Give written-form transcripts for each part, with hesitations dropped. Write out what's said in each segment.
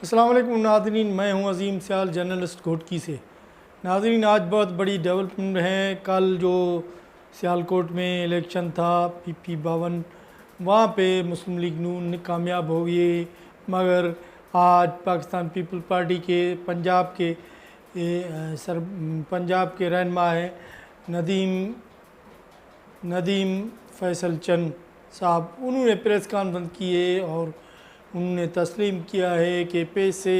अस्सलाम वालेकुम नाज़रीन, मैं हूं अज़ीम सियाल जर्नलिस्ट घोटकी से। नाज़रीन, आज बहुत बड़ी डेवलपमेंट है। कल जो सियालकोट में इलेक्शन था PP 52, वहाँ पे मुस्लिम लीग नून कामयाब हो गई। मगर आज पाकिस्तान पीपल पार्टी के पंजाब के रहनुमा हैं नदीम नदीम फैसल चंद साहब, उन्होंने प्रेस कॉन्फ्रेंस की है और उन्होंने तस्लीम किया है कि पैसे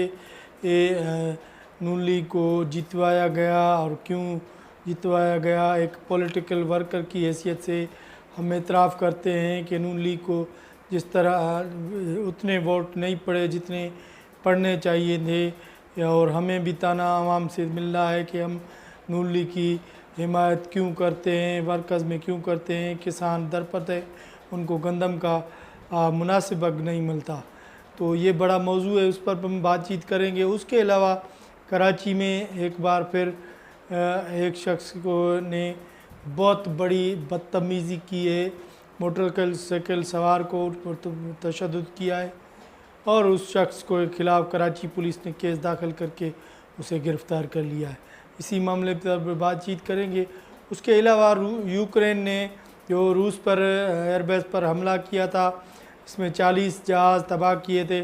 नून लीग को जितवाया गया और क्यों जितवाया गया। एक पॉलिटिकल वर्कर की हैसियत से हम एतराफ़ करते हैं कि नून लीग को जिस तरह उतने वोट नहीं पड़े जितने पड़ने चाहिए थे, और हमें भी ताना आवाम से मिल रहा है कि हम नून लीग की हिमायत क्यों करते हैं, वर्कर्स में क्यों करते हैं। किसान दरपत है, उनको गंदम का मुनासिब हक़ नहीं मिलता। तो ये बड़ा मौजू है, उस पर हम बातचीत करेंगे। उसके अलावा कराची में एक बार फिर एक शख्स को ने बहुत बड़ी बदतमीज़ी की है, मोटरसाइकिल सवार को तशद्दुद किया है और उस शख्स को ख़िलाफ़ कराची पुलिस ने केस दाखिल करके उसे गिरफ़्तार कर लिया है। इसी मामले पर बातचीत करेंगे। उसके अलावा यूक्रेन ने जो रूस पर एयरबेस पर हमला किया था, इसमें 40 जहाज़ तबाह किए थे।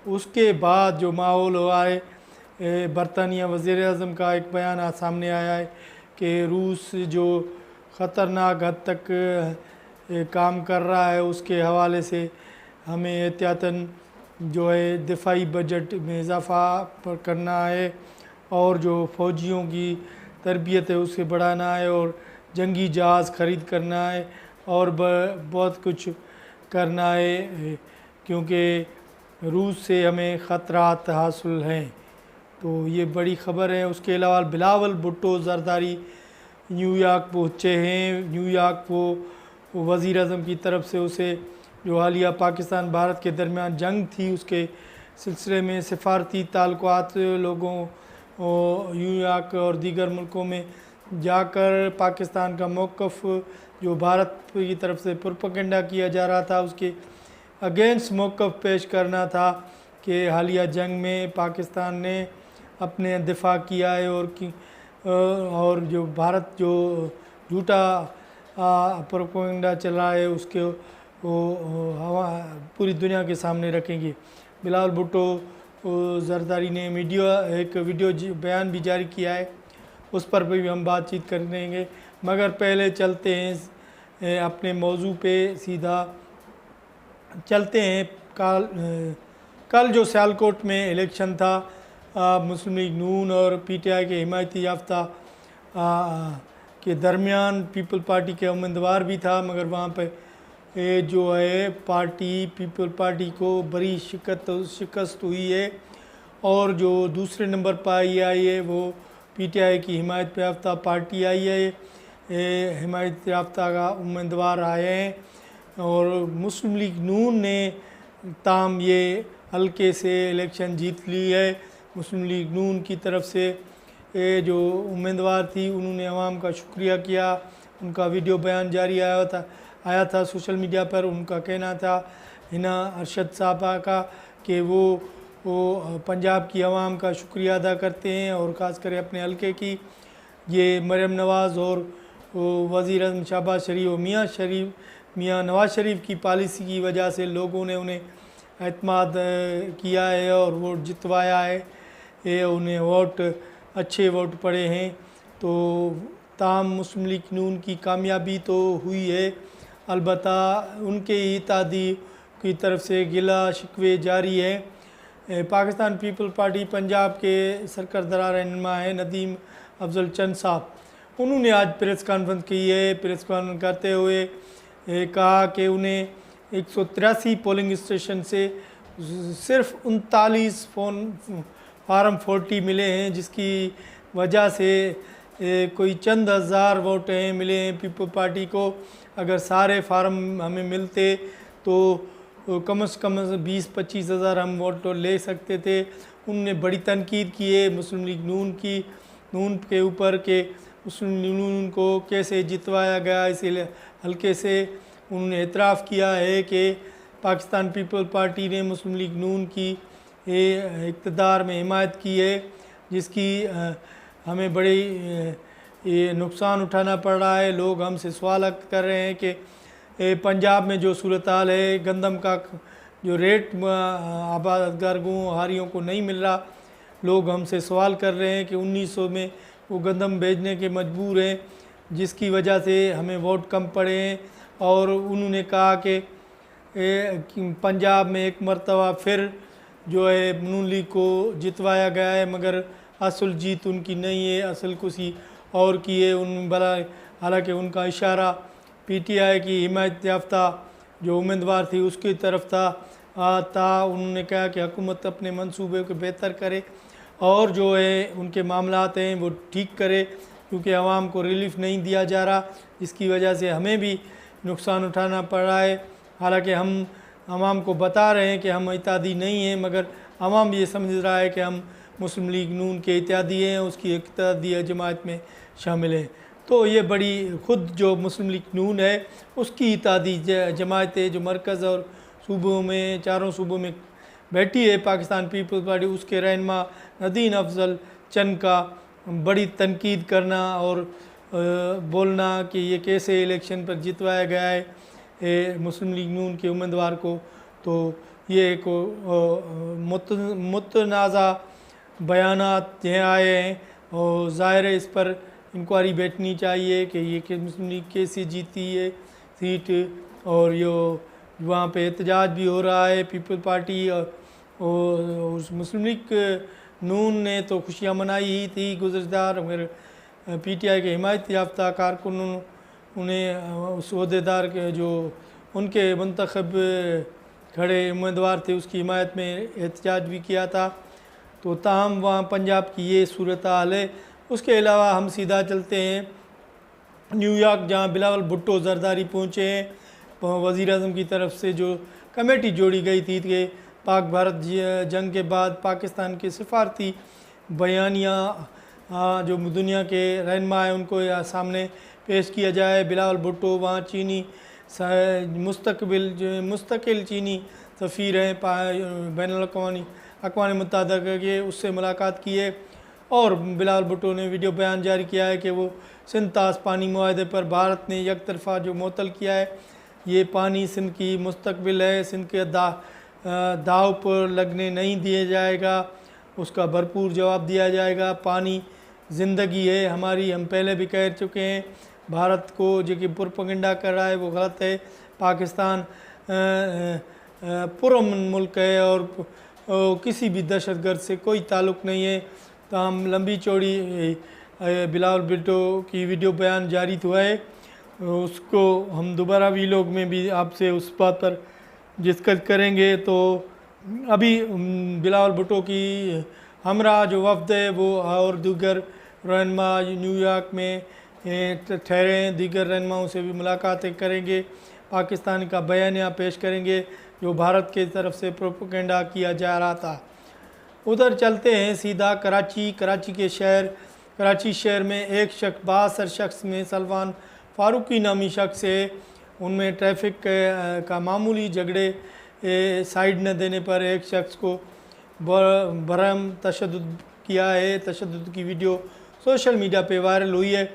उसके बाद जो माहौल हुआ है, बरतानिया वज़ीर-ए-आज़म का एक बयान आज सामने आया है कि रूस जो ख़तरनाक हद तक काम कर रहा है, उसके हवाले से हमें एहतियातन जो है दिफाई बजट में इजाफ़ा करना है और जो फ़ौजियों की तरबियत है उसे बढ़ाना है और जंगी जहाज़ ख़रीद करना है और बहुत कुछ करना है, क्योंकि रूस से हमें ख़तरात हासिल हैं। तो ये बड़ी ख़बर है। उसके अलावा बिलावल भुट्टो ज़रदारी न्यूयॉर्क पहुँचे हैं। न्यूयॉर्क वो वज़ीर आज़म की तरफ से उसे जो हालिया पाकिस्तान भारत के दरमियान जंग थी उसके सिलसिले में सिफारती ताल्लुकात लोगों न्यूयॉर्क और दीगर मुल्कों में जाकर पाकिस्तान का मौक़िफ़ जो भारत की तरफ से प्रोपेगेंडा किया जा रहा था उसके अगेंस्ट मौक़िफ़ पेश करना था कि हालिया जंग में पाकिस्तान ने अपने दिफा किया है और जो भारत जो झूठा प्रोपेगेंडा चला है उसके वो पूरी दुनिया के सामने रखेंगे। बिलावल भुट्टो ज़रदारी ने एक वीडियो बयान भी जारी किया है, उस पर भी हम बातचीत करेंगे। मगर पहले चलते हैं अपने मौजू पे, सीधा चलते हैं। कल जो सियालकोट में इलेक्शन था, मुस्लिम लीग नून और PTI के हिमायती याफ्ता के दरमियान पीपल पार्टी के उम्मीदवार भी था, मगर वहाँ पे जो है पीपल पार्टी को बड़ी शिकस्त हुई है और जो दूसरे नंबर पर आई है वो PTI की हिमायत याफ्ता पार्टी आई है। हिमायत याफ्ता का उम्मीदवार आए हैं और मुस्लिम लीग नून ने ताम ये हल्के से इलेक्शन जीत ली है। मुस्लिम लीग नून की तरफ से जो उम्मीदवार थी उन्होंने अवाम का शुक्रिया किया। उनका वीडियो बयान जारी आया था सोशल मीडिया पर। उनका कहना था हिना अरशद साहबा का कि वो पंजाब की आवाम का शुक्रिया अदा करते हैं और ख़ासकर अपने हल्के की। ये मरियम नवाज़ और वज़ीर आज़म शहबाज शरीफ और मियाँ नवाज़ शरीफ की पॉलिसी की वजह से लोगों ने उन्हें एतमाद किया है और वोट जितवाया है। उन्हें अच्छे वोट पड़े हैं। तो ताम मुस्लिम लीग नून की कामयाबी तो हुई है, अलबत्ता उनके इत्तेहादी की तरफ से गिला शिकवे जारी है। पाकिस्तान पीपल पार्टी पंजाब के सरकर्दा रहनुमा है नदीम अफजल चंद साहब, उन्होंने आज प्रेस कॉन्फ्रेंस की है। प्रेस कॉन्फ्रेंस करते हुए कहा कि उन्हें 183 पोलिंग स्टेशन से सिर्फ 39 फार्म 40 मिले हैं, जिसकी वजह से कोई चंद हज़ार वोट मिले हैं पीपल पार्टी को। अगर सारे फार्म हमें मिलते तो कम से कम 20-25 हज़ार हम वोट ले सकते थे। उनने बड़ी तनकीद की है मुस्लिम लीग नून के ऊपर के मुस्लिम लीग नून को कैसे जितवाया गया। इसीलिए हल्के से उन्होंने एतराफ़ किया है कि पाकिस्तान पीपल पार्टी ने मुस्लिम लीग नून की इक़्तिदार में हिमायत की है, जिसकी हमें बड़ी ये नुकसान उठाना पड़ रहा है। लोग हमसे सवाल कर रहे हैं कि पंजाब में जो सूरत हाल है, गंदम का जो रेट आबादगारों हारियों को नहीं मिल रहा, लोग हमसे सवाल कर रहे हैं कि 1900 में वो गंदम भेजने के मजबूर हैं, जिसकी वजह से हमें वोट कम पड़े हैं। और उन्होंने कहा कि पंजाब में एक मरतबा फिर जो है नून लीग को जितवाया गया है, मगर असल जीत उनकी नहीं है, असल किसी और की है। उन भला हालांकि उनका इशारा पीटीआई की हिमायत याफ्ता जो उम्मीदवार थी उसकी तरफ था। उन्होंने कहा कि हुकूमत अपने मंसूबे को बेहतर करे और जो है उनके मामलात हैं वो ठीक करे, क्योंकि आवाम को रिलीफ नहीं दिया जा रहा, जिसकी वजह से हमें भी नुकसान उठाना पड़ रहा है। हालांकि हम आवाम को बता रहे हैं कि हम इत्यादी नहीं हैं, मगर आवाम ये समझ रहा है कि हम मुस्लिम लीग नून के इत्यादी हैं, उसकी इत्यादी जमात में शामिल हैं। तो ये बड़ी खुद जो मुस्लिम लीग नून है उसकी इत्यादी जमातें जो मरकज़ और सूबों में, चारों सूबों में बैठी है, पाकिस्तान पीपल्स पार्टी, उसके रहनुमा नदीम अफजल चंद का बड़ी तनकीद करना और बोलना कि ये कैसे इलेक्शन पर जितवाया गया है मुस्लिम लीग नून के उम्मीदवार को, तो ये एक मुतनाज़ा बयानात यहाँ आए हैं और ज़ाहिर है इस पर इंक्वायरी बैठनी चाहिए कि ये कि मुस्लिम लीग कैसे जीती है सीट। और ये वहाँ पे एहतजाज भी हो रहा है, पीपल पार्टी और मुस्लिम लीग नून ने तो खुशियाँ मनाई ही थी गुज़श्ता, मगर पीटीआई के हिमायत याफ्ता कारकुन उन्हें उस अहदेदार के जो उनके मुंतखब खड़े उम्मीदवार थे उसकी हिमायत में एहतजाज भी किया था। तो ताहम वहाँ पंजाब की ये सूरत हाल है। उसके अलावा हम सीधा चलते हैं न्यूयॉर्क, जहाँ बिलावल भुट्टो जरदारी पहुँचे हैं। वज़ीर आज़म की तरफ से जो कमेटी जोड़ी गई थी कि पाक भारत जंग के बाद पाकिस्तान के सिफारती बयानिया जो दुनिया के रहनुमा है उनको सामने पेश किया जाए। बिलावल भुट्टो वहाँ चीनी मुस्तकिल चीनी सफ़ीर हैं बैनुल अक़वामी मुत्तहिदा के, उससे मुलाकात की है। और बिलावल भुट्टो ने वीडियो बयान जारी किया है कि वो सिंध तास पानी मुआहदे पर भारत ने एक तरफ़ा जो मुअत्तल किया है, ये पानी सिंध की मुस्तकबिल है, सिंध के दाव पर लगने नहीं दिया जाएगा, उसका भरपूर जवाब दिया जाएगा। पानी ज़िंदगी है हमारी, हम पहले भी कह चुके हैं। भारत को जो कि प्रोपेगेंडा कर रहा है वो गलत है। पाकिस्तान पुरअमन मुल्क है और किसी भी दहशतगर्द से कोई ताल्लुक़ नहीं है। तो हम लंबी चौड़ी बिलावल भुट्टो की वीडियो बयान जारी हुआ है, उसको हम दोबारा वीलॉग में भी आपसे उस बात पर डिस्कस करेंगे। तो अभी बिलावल भुट्टो की हमरा जो वफ़द है वो और दीगर रहनुमा न्यूयॉर्क में ठहरे हैं, दीगर रहनुमाओं से भी मुलाकातें करेंगे, पाकिस्तान का बयानिया पेश करेंगे जो भारत की तरफ से प्रोपेगेंडा किया जा रहा था। उधर चलते हैं सीधा कराची शहर में एक शख्स 62 शख्स में सलमान फ़ारूकी नामी शख्स है, उनमें ट्रैफिक का मामूली झगड़े साइड न देने पर एक शख्स को बरहम तशद्दुद किया है। तशद्दुद की वीडियो सोशल मीडिया पे वायरल हुई है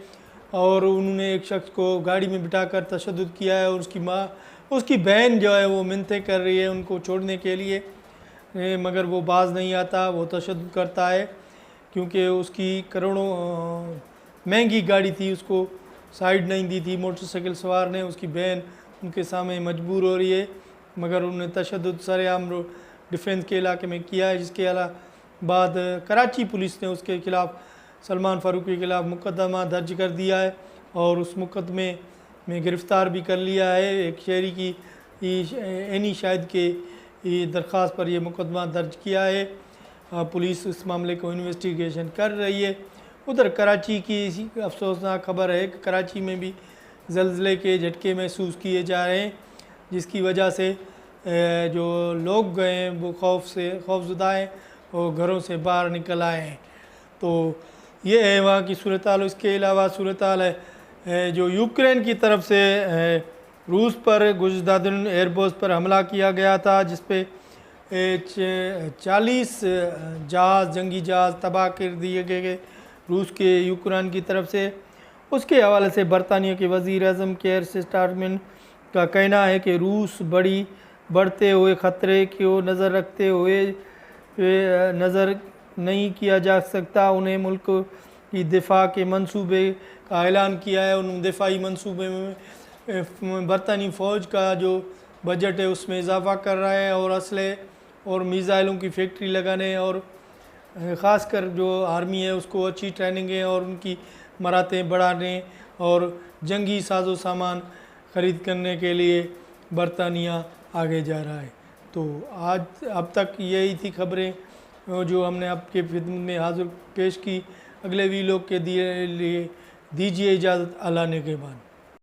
और उन्होंने एक शख्स को गाड़ी में बिठाकर तशद्दुद किया है और उसकी बहन जो है वो मिन्नतें कर रही है उनको छोड़ने के लिए, मगर वो बाज नहीं आता, वो तशद्दुद करता है क्योंकि उसकी करोड़ों महंगी गाड़ी थी, उसको साइड नहीं दी थी मोटरसाइकिल सवार ने। उसकी बहन उनके सामने मजबूर हो रही है, मगर उन्होंने तशद्दुद सरेआम डिफेंस के इलाके में किया है। जिसके बाद कराची पुलिस ने उसके खिलाफ़ सलमान फ़ारूकी के खिलाफ़ मुकदमा दर्ज कर दिया है और उस मुकदमे में गिरफ़्तार भी कर लिया है। एक शहरी की एनी शाहिद के दरख्वास्त पर यह मुकदमा दर्ज किया है। पुलिस इस मामले को इन्वेस्टिगेशन कर रही है। उधर कराची की अफसोसनाक खबर है कि कराची में भी ज़लज़ले के झटके महसूस किए जा रहे हैं, जिसकी वजह से जो लोग गए हैं वो खौफज़दा हैं और घरों से बाहर निकल आए हैं। तो ये है वहाँ की सूरत हाल। इसके अलावा सूरत हाल है जो यूक्रेन की तरफ से रूस पर गुज़श्ता दिन एयरबेस पर हमला किया गया था, जिस पे 40 जहाज़, जंगी जहाज़ तबाह कर दिए गए रूस के यूक्रेन की तरफ से। उसके हवाले से बरतानिया के वज़ीर आज़म केयर स्टारमर का कहना है कि रूस बढ़ते हुए ख़तरे को नज़र रखते हुए नज़र नहीं किया जा सकता। उन्हें मुल्क की दिफा के मंसूबे का ऐलान किया है। उन दिफाई मंसूबे में बरतानी फ़ौज का जो बजट है उसमें इजाफ़ा कर रहा है और असले और मिसाइलों की फैक्ट्री लगाने और ख़ासकर जो आर्मी है उसको अच्छी ट्रेनिंगें और उनकी मरातें बढ़ाने और जंगी साजो सामान ख़रीद करने के लिए बरतानिया आगे जा रहा है। तो आज अब तक यही थी खबरें जो हमने आपके खिदमत में हाजिर पेश की। अगले वीलॉग के लिए दीजिए इजाज़त अल्लाह ने के बाद।